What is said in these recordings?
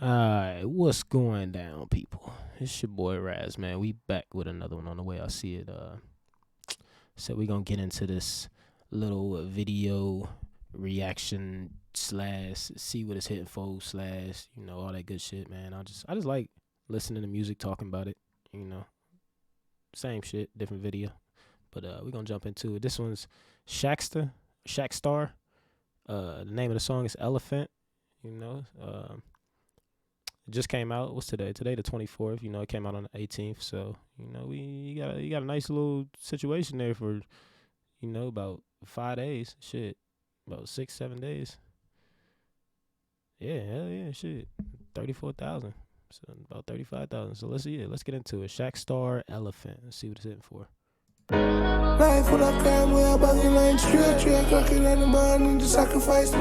Alright, what's going down, people? It's your boy Raz, man. We back with another one on the way I see it. So we gonna get into this little video reaction slash see what it's hitting for slash all that good shit, man. I just like listening to music, talking about it. You know, same shit, different video. But we gonna jump into it. This one's Shaqstar. The name of the song is Elephant. You know, it just came out. What's today? Today the 24th. You know, it came out on the 18th. So we you got a nice little situation there for about 5 days. Shit, about 6 7 days. Yeah, hell yeah, shit. 34,000. So about 35,000. So let's get into it. Shaqstar Elephant. Let's see what it's hitting for. Life full of crime, we are banging line straight. 3 o'clock in the morning, just sacrifice me.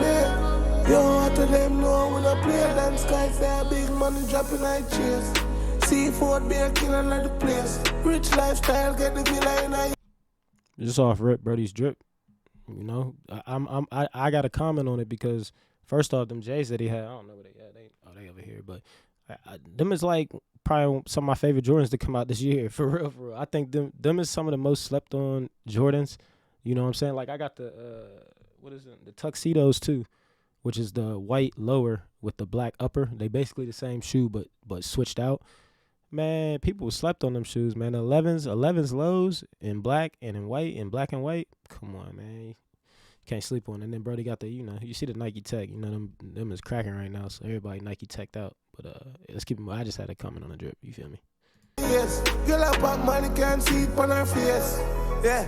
Yo, what to them know when I play dance sky fair, big money dropping like cheers. Seafood beer killing like the place. Rich lifestyle, get the villa in a. Just off rip, Brody's drip. I got a comment on it because first off, them J's that he had, I don't know where they at. They over here, but them is like probably some of my favorite Jordans to come out this year. For real, for real. I think them is some of the most slept on Jordans. You know what I'm saying? Like I got the what is it? The tuxedos too, which is the white lower with the black upper. They basically the same shoe but switched out. Man, people slept on them shoes, man. The 11s lows in black and in white, in black and white. Come on, man. You can't sleep on it. And then Brody got the, you see the Nike Tech. Them is cracking right now, so everybody Nike Teched out. But let's keep them. I just had a comment on the drip. You feel me? Yes, girl up back money can't see it on her face. Yeah.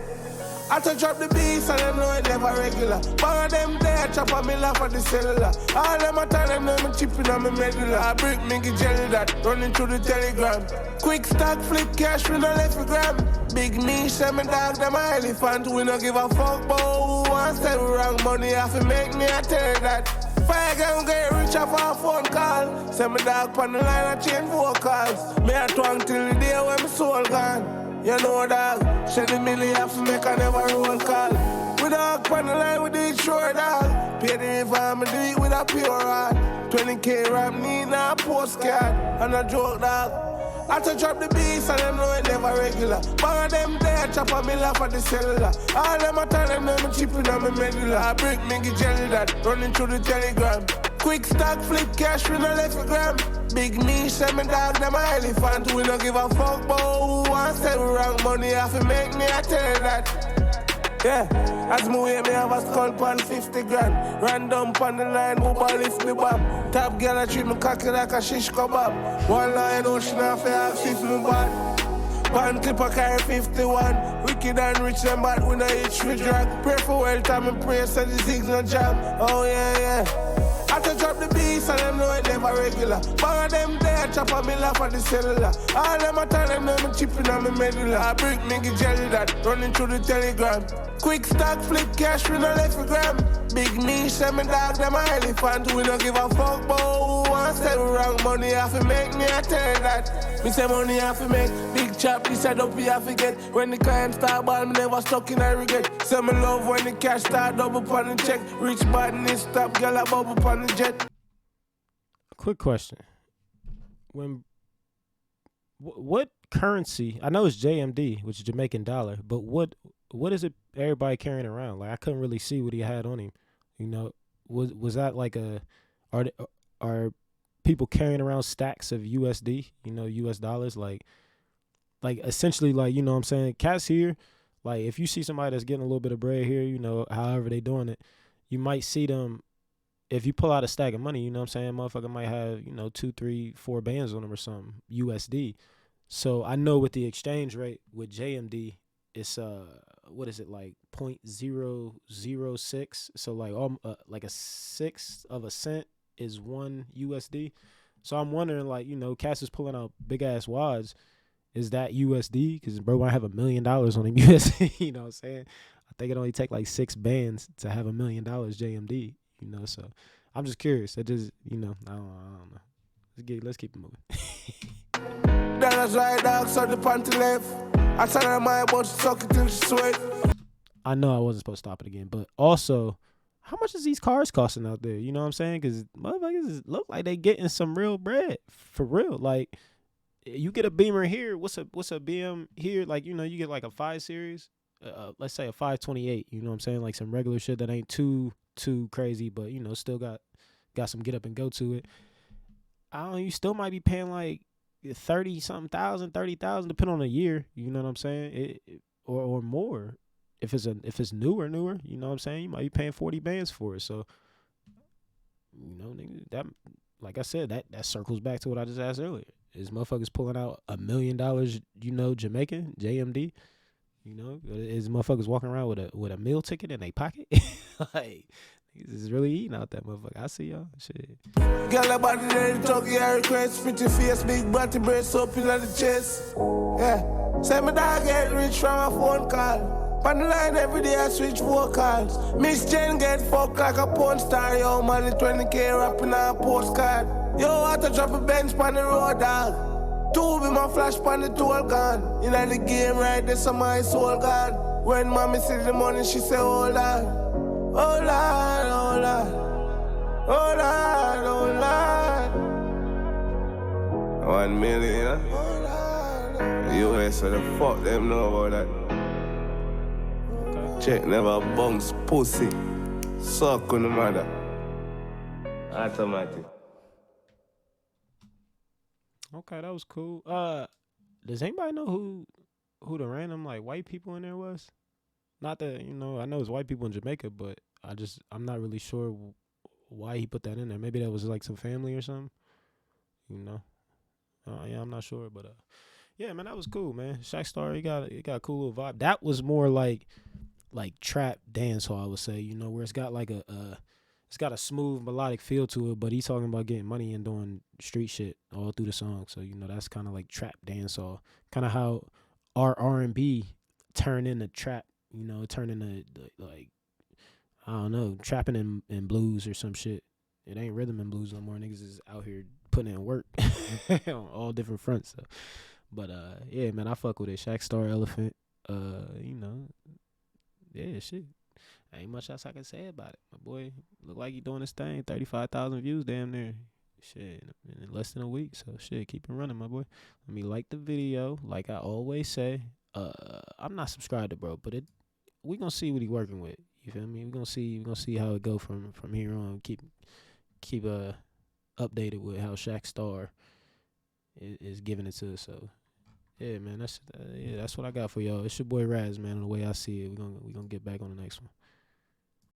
I to drop the beats and them know it never regular. Bang of them there, chop on me laugh for the cellular. All them I tell them know me chipping on me medulla. I break me get jelly that, running through the telegram. Quick stack, flip cash, we no left for gram. Big me, send me dog, them a elephant. We no give a fuck, but who wants to wrong money? Have to make me I tell you that. Fire gun get rich off a phone call. Send me dog on the line and change vocals. Me a twang till the day when my soul gone. You know dog, send the million have to make a never roll call. We dog on the line, we do it sure dog. Pay the river, me do it with a pure heart. 20K rap need now a postcard. And a joke dog. I to drop the beats and them know it never regular. Bang of them there, chop on me laugh for the cellular. All them I tell them know me chipping on me medulla. I break me get jelly that, running through the telegram. Quick stack, flip cash, we no left for gram. Big me, send me dog, them a elephant. We no give a fuck, but who wants to wrong money? Have to make me I tell you that. Yeah, as me wait, me have a skull pan 50 grand. Random pan the line, mobile lift me bam. Top girl I treat me cocky like a shish kebab. One line ocean off have 50 me bad. Pan clip I carry 51. Wicked and rich and bad when I itch for drag. Pray for well time and pray so the things no jam. Oh yeah. I to drop the beats and them know it never regular. Bang of them there, chop on me laugh for the cellular. All them I tell them know me chipping on me medulla. I break me get jelly that, running through the telegram. Quick stack, flip cash, we no left for gram. Big me, send me dog, them a elephant. We no give a fuck, but who wants to wrong money? Have to make me I tell you that. Me say money have to make. Big chop, this head up, we have to get. When the client start ball, me never stuck in a regret. Say me love when the cash start double on the check. Rich badness, stop, girl a bubble on the jet. Quick question. What currency? I know it's JMD, which is Jamaican dollar, but what is it everybody carrying around? Like I couldn't really see what he had on him. Was that like are people carrying around stacks of USD? US dollars, like essentially, like what I'm saying, cats here. Like if you see somebody that's getting a little bit of bread here, however they doing it, you might see them. If you pull out a stack of money, what I'm saying, motherfucker might have 2, 3, 4 bands on them or something USD. So I know with the exchange rate with JMD, it's what is it, like 0.006? So like a sixth of a cent is 1 USD. So I'm wondering, like, Cass is pulling out big ass wads. Is that USD? Because bro might have $1 million on him USD. You know what I'm saying? I think it only take like 6 bands to have $1 million JMD. So I'm just curious. I just I don't know. Let's keep it moving. That's right, dog, so the panty left. I tell her my about to suck it till she sweat. I know I wasn't supposed to stop it again, but also how much is these cars costing out there? You know what I'm saying? Because motherfuckers look like they getting some real bread for real. Like you get a Beamer here. What's a BM here? Like you get like a 5 Series. Let's say a 528. You know what I'm saying? Like some regular shit that ain't too crazy, but still got some get up and go to it. I don't know. You still might be paying like 30 something thousand, 30,000, depending on the year. You know what I'm saying? Or more. If it's newer, you know what I'm saying? You might be paying 40 bands for it. So, nigga, that, like I said, that circles back to what I just asked earlier. Is motherfuckers pulling out $1 million, Jamaican, JMD? Is motherfuckers walking around with a meal ticket in their pocket? Like, niggas is really eating out that motherfucker. I see y'all. Shit. Girl, about the day, talkie, I request, pretty face, big body, breast up in the chest. Yeah. Say my dog get rich from a phone call. On the line every day I switch vocals. Miss Jen get fucked like a porn star. Yo, money 20K rapping on a postcard. Yo, I had to drop a bench on the road, dog. 2 be my flash on the tool gun. In the game right there, so my soul gone. When mommy see the money, she say, hold on. Hold on, hold on. Hold on, hold on. 1 million, hold on. US, so the fuck them know about that. Check never bounce pussy. Suck on the mother. Automatic. Okay, that was cool. Does anybody know who the random like white people in there was? Not that I know it's white people in Jamaica, but I'm not really sure why he put that in there. Maybe that was like some family or something. Yeah, I'm not sure, but yeah, man, that was cool, man. Shaqstar, he got a cool little vibe. That was more like trap dancehall, I would say. Where it's got like it's got a smooth melodic feel to it, but he's talking about getting money and doing street shit all through the song. So that's kind of like trap dancehall, kind of how our R&B turn into trap. Turn into like I don't know, trapping in blues or some shit. It ain't rhythm and blues no more. Niggas is out here putting in work on all different fronts. So. But yeah, man, I fuck with it. Shaqstar, Elephant. Yeah, shit. Ain't much else I can say about it. My boy look like he doing his thing. 35,000 views damn near. Shit, in less than a week. So shit, keep it running, my boy. Let me like the video. Like I always say, I'm not subscribed to bro, but we gonna see what he working with. You feel me? We gonna see how it go from here on. Keep updated with how Shaqstar is giving it to us. So yeah, man, that's what I got for y'all. It's your boy Raz, man. The way I see it, we gonna get back on the next one.